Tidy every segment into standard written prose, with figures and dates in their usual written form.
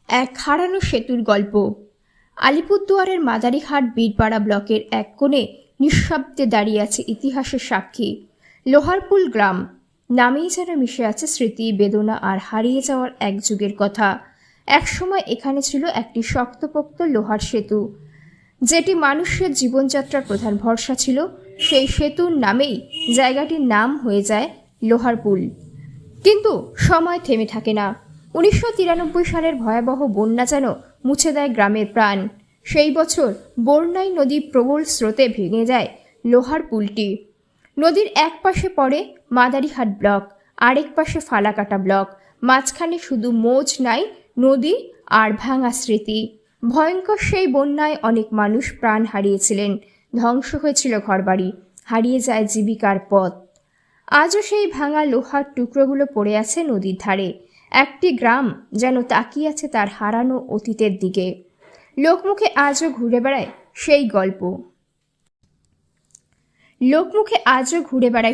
এক হারানো সেতুর গল্প। আলিপুরদুয়ারের মাদারিহাট বীরপাড়া ব্লকের এক কোণে নিঃশব্দে দাঁড়িয়ে আছে ইতিহাসের সাক্ষী লোহারপুল গ্রাম। নামেই যেন মিশে আছে স্মৃতি, বেদনা আর হারিয়ে যাওয়ার এক যুগের কথা। একসময় এখানে ছিল একটি শক্তপোক্ত লোহার সেতু, যেটি মানুষের জীবনযাত্রার প্রধান ভরসা ছিল। সেই সেতুর নামেই জায়গাটির নাম হয়ে যায় লোহারপুল। কিন্তু সময় থেমে থাকে না। 1993 সালের ভয়াবহ বন্যা যেন মুছে দেয় গ্রামের প্রাণ। সেই বছর বন্যায় নদী প্রবল স্রোতে ভেঙে যায় লোহার পুলটি। নদীর এক পাশে পড়ে মাদারিহাট ব্লক, আরেক পাশে ফালাকাটা ব্লক। মাঝখানে শুধু মোজ নাই, নদী আর ভাঙা স্মৃতি। ভয়ঙ্কর সেই বন্যায় অনেক মানুষ প্রাণ হারিয়েছিলেন, ধ্বংস হয়েছিল ঘরবাড়ি, হারিয়ে যায় জীবিকার পথ। আজও সেই ভাঙা লোহার টুকরোগুলো পড়ে আছে নদীর ধারে। একটি গ্রাম যেন তাকিয়ে আছে তার হারানো অতীতের দিকে। লোকমুখে আজও ঘুরে বেড়ায়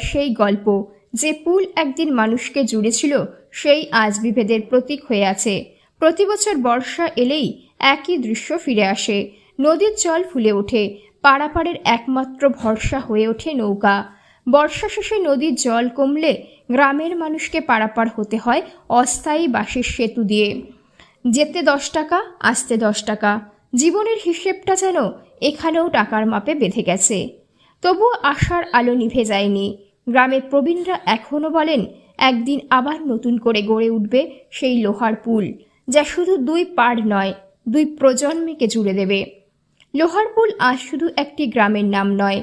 সেই গল্প, যে পুল একদিন মানুষকে জুড়েছিল, সেই আজ বিভেদের প্রতীক হয়ে আছে। প্রতি বছর বর্ষা এলেই একই দৃশ্য ফিরে আসে। নদীর জল ফুলে ওঠে, পারাপারের একমাত্র ভরসা হয়ে ওঠে নৌকা। বর্ষা শেষে নদীর জল কমলে গ্রামের মানুষকে পারাপার হতে হয় অস্থায়ী বাঁশের সেতু দিয়ে। যেতে 10 টাকা, আসতে 10 টাকা। জীবনের হিসেবটা যেন এখানেও টাকার মাপে বেঁধে গেছে। তবুও আশার আলো নিভে যায়নি। গ্রামের প্রবীণরা এখনও বলেন, একদিন আবার নতুন করে গড়ে উঠবে সেই লোহার পুল, যা শুধু 2 পাড় নয়, 2 প্রজন্মকে জুড়ে দেবে। লোহার পুল আজ শুধু একটি গ্রামের নাম নয়,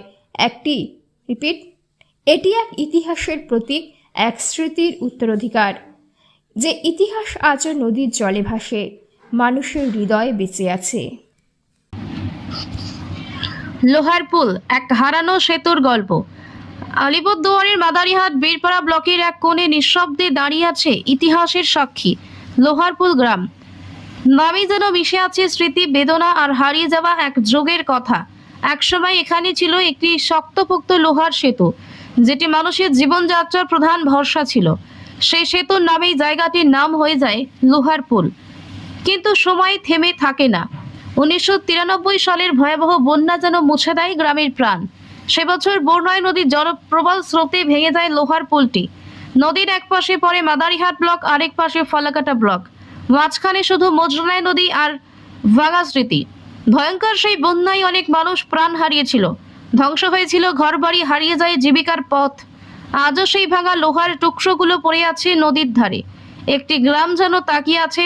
এটি এক ইতিহাসের প্রতীক, এক স্মৃতির উত্তরাধিকার। যে ইতিহাস আজও নদীর জলে ভাসে, মানুষের হৃদয়ে বেঁচে আছে। লোহারপুল, এক হারানো সেতুর গল্প। আলিপুরদুয়ারের মাদারিহাট বীরপাড়া ব্লকের এক কোণে নিঃশব্দে দাঁড়িয়ে আছে ইতিহাসের সাক্ষী লোহারপুল গ্রাম। নামে যেন মিশে আছে স্মৃতি, বেদনা আর হারিয়ে যাওয়া এক যুগের কথা। একসময় এখানে ছিল একটি শক্তপোক্ত লোহার সেতু, যেটি মানুষের জীবনযাত্রার প্রধান ভরসা ছিল। সেই সেতুর নামেই জায়গাটির নাম হয়ে যায় লোহারপুল। কিন্তু সময় থেমে থাকে না। 1993 সালের ভয়াবহ বন্যা যেন মুছে দেয় গ্রামের প্রাণ। সে বছর বন্যায় নদীর প্রবল স্রোতে ভেঙে যায় লোহার পুলটি। নদীর এক পাশে পড়ে মাদারিহাট ব্লক, আরেক পাশে ফালাকাটা ব্লক। মাঝখানে শুধু মোজরায় নদী আর ভাঙা স্মৃতি। ভয়ঙ্কর সেই বন্যায় অনেক মানুষ প্রাণ হারিয়েছিল, ধ্বংস হয়েছিল ঘরবাড়ি, হারিয়ে যায় জীবিকার পথ। আজও সেই ভাঙা লোহার টুকরোগুলো পড়ে আছে নদীর ধারে। একটি গ্রাম যেন তাকিয়ে আছে